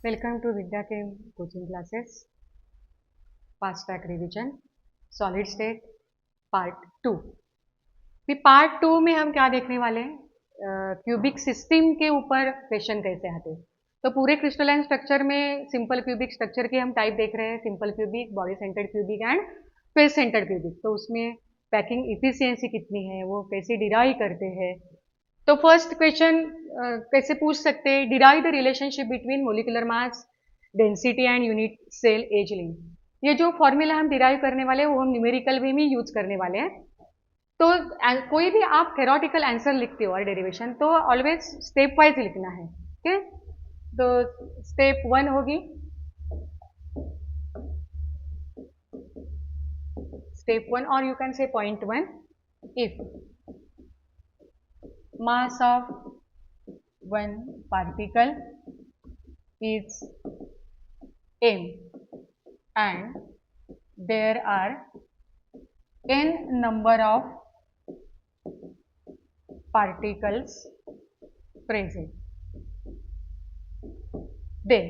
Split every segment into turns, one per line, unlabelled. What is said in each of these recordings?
Welcome to Vidya K coaching classes. Fast track revision, solid state, part 2. भी part 2 में हम क्या देखने वाले हैं, क्यूबिक सिस्टम के ऊपर क्वेश्चन कैसे आते हैं। तो पूरे क्रिस्टलाइन स्ट्रक्चर में सिंपल क्यूबिक स्ट्रक्चर के हम टाइप देख रहे हैं, simple cubic, body centred cubic and face centred cubic. तो उसमें पैकिंग इफिशियंसी कितनी है, वो कैसे डिराइव करते हैं। तो फर्स्ट क्वेश्चन कैसे पूछ सकते हैं, derive the relationship between molecular mass, density and unit cell edge length. ये जो फॉर्मूला हम डिराइव करने वाले हैं वो हम न्यूमेरिकल वे में यूज करने वाले हैं। तो कोई भी आप थेरोटिकल आंसर लिखते हो और डेरिवेशन, तो ऑलवेज स्टेप वाइज लिखना है। ठीक, तो स्टेप 1 होगी, स्टेप 1 और you can say point 1, if mass of one particle is m and there are n number of particles present, then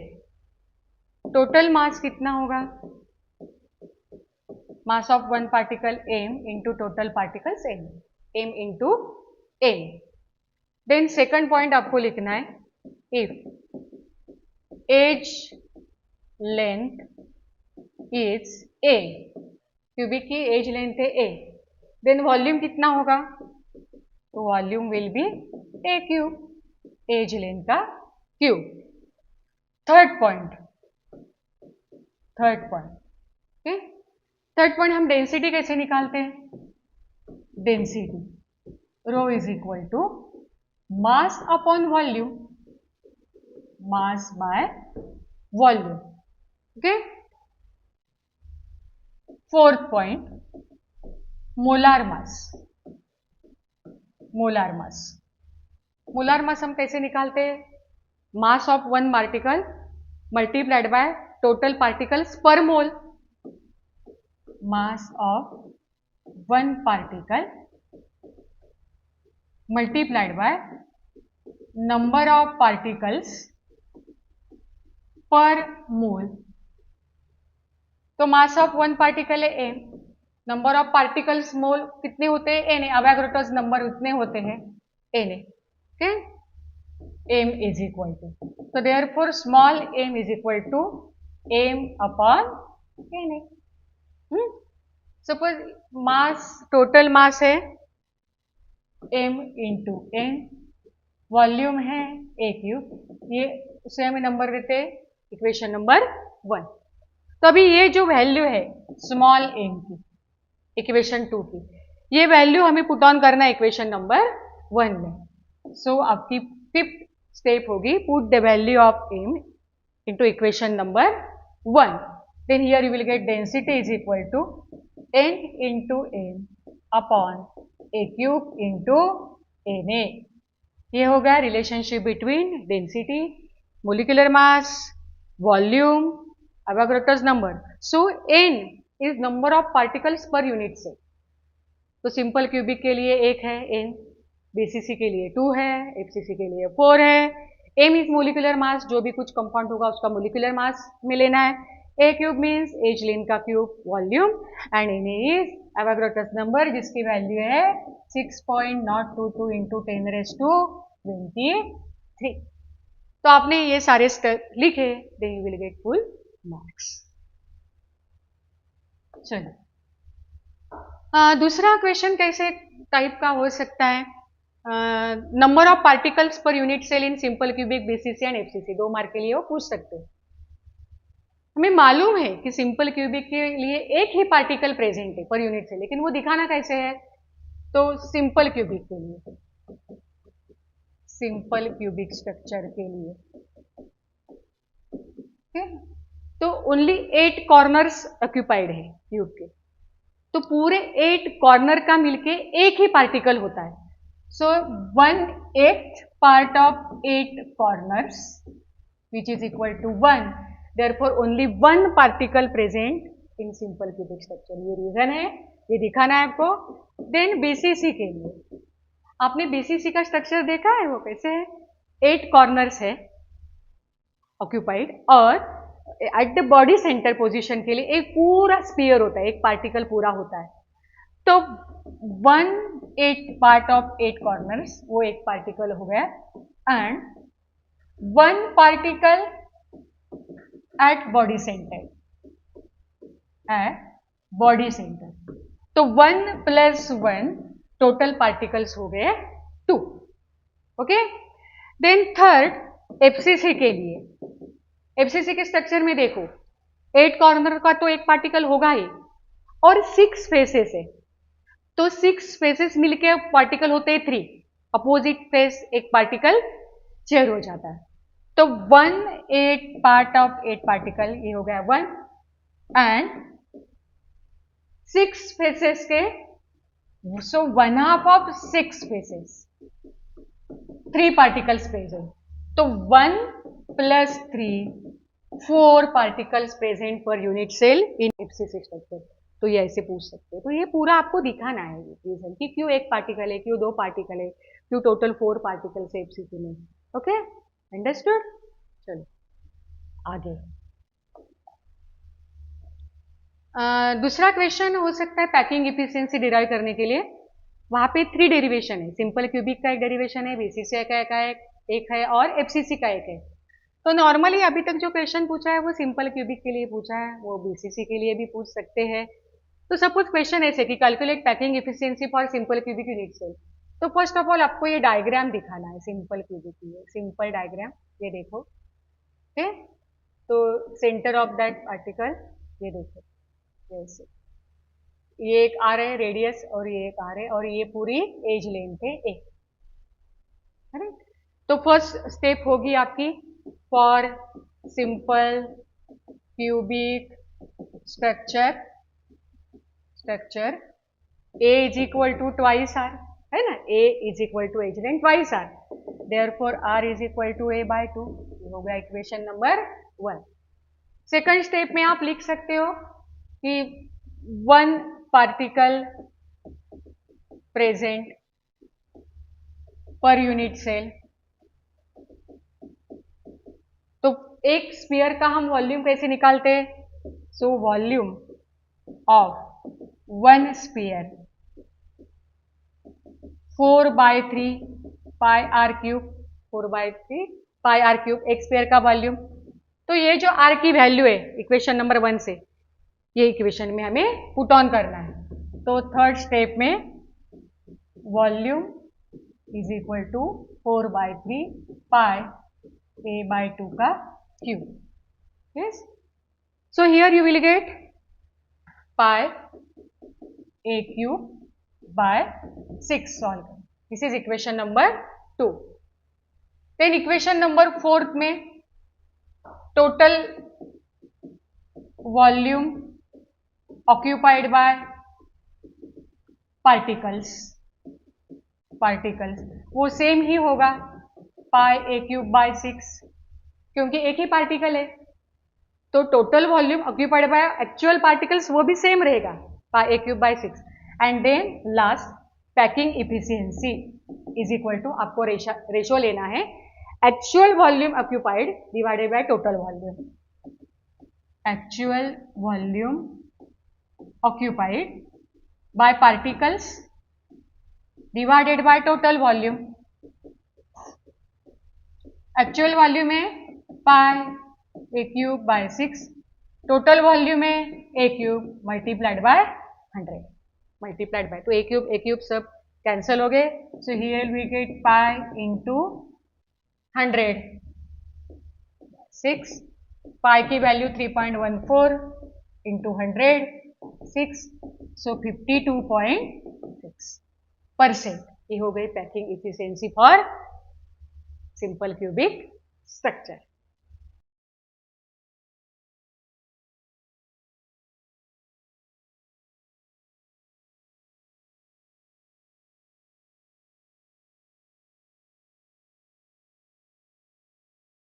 total mass कितना होगा, mass of one particle m into total particles m, m into n। Then second point आपको लिखना है, if edge length is a, cubic की edge length है a, then volume कितना होगा, तो volume will be a cube, edge length का cube. Third point हम डेंसिटी कैसे निकालते हैं, density rho is equal to mass upon volume, mass by volume। okay, fourth point, molar mass। Molar mass हम कैसे निकालते हैं, mass of one particle multiplied by total particles per mole, मास of one पार्टिकल multiplied by number of particles per mole। तो mass of one particle है m, number of particles mole कितने होते हैं n, अवोगाड्रोस नंबर उतने होते हैं n। Okay, m is equal to, तो therefore small m is equal to m upon n। Suppose mass, total mass है m इंटू n, वॉल्यूम है a क्यूब, ये उसे हमें नंबर देते हैं इक्वेशन नंबर 1। तो अभी ये जो वैल्यू है स्मॉल m की, इक्वेशन 2 की, ये वैल्यू हमें पुट ऑन करना है इक्वेशन नंबर 1 में। सो आपकी फिफ्थ स्टेप होगी, put the value of m into equation number 1, then here you will get density is equal to n into n upon A cube into N A. ये हो गया relationship between density, molecular mass, volume, Avogadro's number. So N is number of particles per unit cell. तो simple cubic के लिए 1 है N, BCC के लिए 2 है, एफसीसी के लिए 4 है। एम इज मोलिकुलर मास, जो भी कुछ कंपाउंड होगा उसका मोलिकुलर मास में लेना है। A cube means edge length का cube, volume, and N is Avogadro's number जिसकी वैल्यू है 6.022 इंटू 10⁻23। तो आपने ये सारे स्टेप लिखे, then you will get full marks. चलो, दूसरा क्वेश्चन कैसे टाइप का हो सकता है, number of particles per unit cell in simple cubic, BCC and FCC, 2 mark के लिए वो पूछ सकते हो। हमें मालूम है कि सिंपल क्यूबिक के लिए एक ही पार्टिकल प्रेजेंट है पर यूनिट से, लेकिन वो दिखाना कैसे है, तो सिंपल क्यूबिक के लिए, सिंपल क्यूबिक स्ट्रक्चर के लिए, तो ओनली 8 कॉर्नर्स ऑक्यूपाइड है क्यूब के, तो पूरे 8 कॉर्नर का मिलके एक ही पार्टिकल होता है। So 1/8 part of 8 corners which is equal to 1, therefore only one particle present in simple cubic structure। ये रीजन है, ये दिखाना है आपको। देन बीसीसी के लिए, आपने बीसीसी का स्ट्रक्चर देखा है, वो कैसे है, 8 कॉर्नर्स है, ऑक्यूपाइड, और at the body centre position के लिए एक पूरा स्पीयर होता है, एक पार्टिकल पूरा होता है। तो 1/8 पार्ट ऑफ 8 कॉर्नर्स वो एक पार्टिकल हो गया, and 1 particle at body centre, at body centre. तो 1 + 1 टोटल पार्टिकल्स हो गए 2। ओके, देन थर्ड एफसीसी के लिए, एफसीसी के स्ट्रक्चर में देखो 8 कॉर्नर का तो एक पार्टिकल होगा ही, और 6 फेसेस है, तो 6 फेसेस मिलके पार्टिकल होते हैं 3, अपोजिट फेस एक पार्टिकल शेयर हो जाता है। तो 1/8 पार्ट ऑफ 8 पार्टिकल ये हो गया 1, एंड 6 फेसेस के, so 1/2 of 6 faces, 3 particles present. तो 1 + 3 4 particles present per unit cell in FCC structure. तो ये ऐसे पूछ सकते हैं। तो ये पूरा आपको दिखाना है रीजन कि क्यों एक पार्टिकल है, क्यों 2 पार्टिकल है, क्यों टोटल 4 पार्टिकल्स है एफसीसी में। Okay, understood. चलो आगे। दूसरा क्वेश्चन हो सकता है पैकिंग इफिशियंसी डिराइव करने के लिए, वहां पे 3 डेरिवेशन है, सिंपल क्यूबिक का एक डेरिवेशन है, बीसीसी का एक है, और एफसीसी का एक है। तो नॉर्मली अभी तक जो क्वेश्चन पूछा है वो सिंपल क्यूबिक के लिए पूछा है, वो बीसीसी के लिए भी पूछ सकते हैं। तो सपोज क्वेश्चन ऐसे कि calculate packing efficiency for simple cubic unit cell. तो फर्स्ट ऑफ ऑल आपको ये डायग्राम दिखाना है सिंपल क्यूबिक के लिए, सिंपल डायग्राम ये देखो। ओके, तो सेंटर ऑफ दैट पार्टिकल ये देखो, जैसे ये एक आर है रेडियस, और ये एक आर है, और ये पूरी एज लेंथ है ए। तो फर्स्ट स्टेप होगी आपकी for simple cubic structure A = 2 R, है ना, A = edge length 2 R, therefore R = A/2। ये हो गया इक्वेशन नंबर 1। सेकंड स्टेप में आप लिख सकते हो कि 1 particle present per unit cell. तो एक स्फीयर का हम वॉल्यूम कैसे निकालते हैं? So volume of 1 sphere 4/3 πr³, 4/3 πr³, एक स्फीयर का वॉल्यूम। तो ये जो r की वैल्यू है इक्वेशन नंबर 1 से, ये इक्वेशन में हमें पुट ऑन करना है। तो थर्ड स्टेप में वॉल्यूम = 4/3 πa/2 का cube. Yes, so here you will get πa³/6 solve. This is equation number 2। देन इक्वेशन नंबर 4 में total volume occupied by particles वो सेम ही होगा πa³/6, क्योंकि एक ही पार्टिकल है। तो total volume occupied by actual particles वो भी सेम रहेगा πa³/6। And then last packing efficiency = आपको रेशो लेना है actual volume occupied divided by total volume. Actual volume occupied by particles divided by total volume. Actual volume है πa³/6, total volume है a³ multiplied by 100 multiplied by, तो a³ सब cancel हो गए। So here we get pi into 100/6, pi की value 3.14 into 100/6, सो 52.6%। ये हो गई packing efficiency for simple cubic structure.